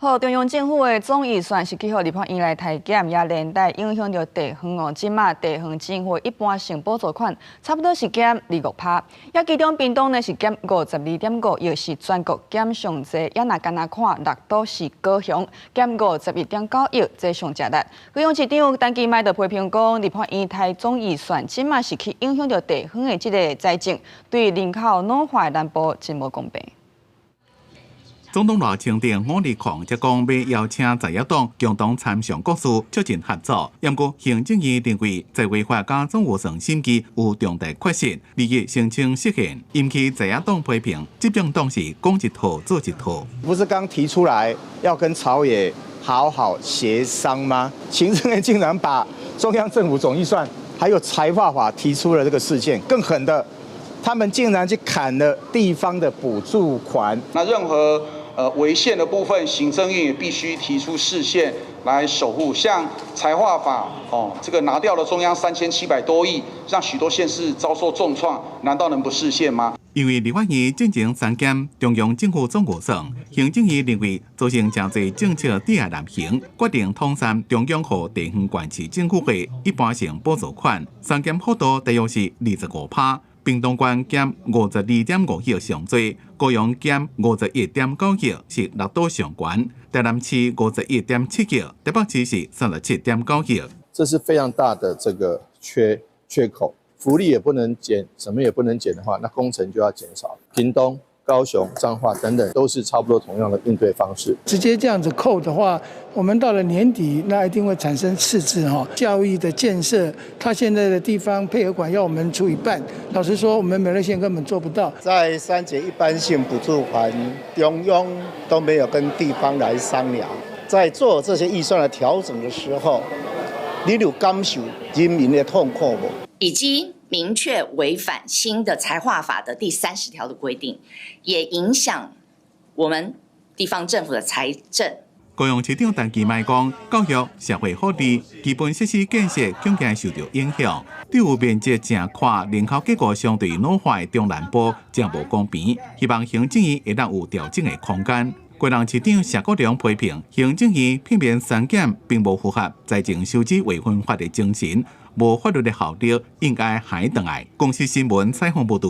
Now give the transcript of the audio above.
好，中央政府的总预算17号立法院来提检，也连带影响到地方哦。即马地方政府一般性补助款差不多是减25%，也其中屏东呢是减52.5%，又是全国减上济。也若干那看6都市高雄减51.9亿，这上正力。高雄市长陈其迈就批评讲，立法院提总预算，即马是去影响到地方的这个财政，对人口老化南部真无公平。 总统赖清德5日控则讲要邀请在野党共同参详各事，促进合作。不过行政院认为在违法加总预算审议有重大缺失，利益申请实现，引起在野党批评。执政党是讲一套做一套。不是刚提出来要跟朝野好好协商吗？行政院竟然把中央政府总预算还有财划法提出了这个事件，更狠的，他们竟然去砍了地方的补助款。那任何违宪的部分，行政院也必须提出释宪来守护。像财划法这个拿掉了中央3700多亿，让许多县市遭受重创，难道能不释宪吗？因为立法院进行3检中央政府总预算，行政院认为造成真侪政策抵押难行，决定统删中央和地方县市政府的一般性补助款，3检幅度大约是25%。 屏东县减52.5亿上侪，高雄减51.9亿是6都上悬，台南市51.7亿，台北市是37.9亿。这是非常大的这个缺口，福利也不能减，什么也不能减的话，那工程就要减少。屏东、高雄、彰化等等都是差不多同样的应对方式。直接这样子扣的话，我们到了年底，那一定会产生赤字哈。教育的建设，它现在的地方配合款要我们出一半，老实说，我们美乐县根本做不到。在3节一般性补助款，中央都没有跟地方来商量，在做这些预算的调整的时候，你有感受人民的痛苦不？以及明确违反新的财划法的第30条的规定，也影响我们地方政府的财政。高雄市长陈其迈讲，教育、社会福利、基本设施建设恐惊受到影响，对有面积正阔、人口结构相对老化的中南部真无公平。希望行政院会当有调整的空间。贵人市长谢国良批评行政院片面3检，并无符合财政收支未分法的精神，无法律的效力，应该还回来。公司新闻采访报道。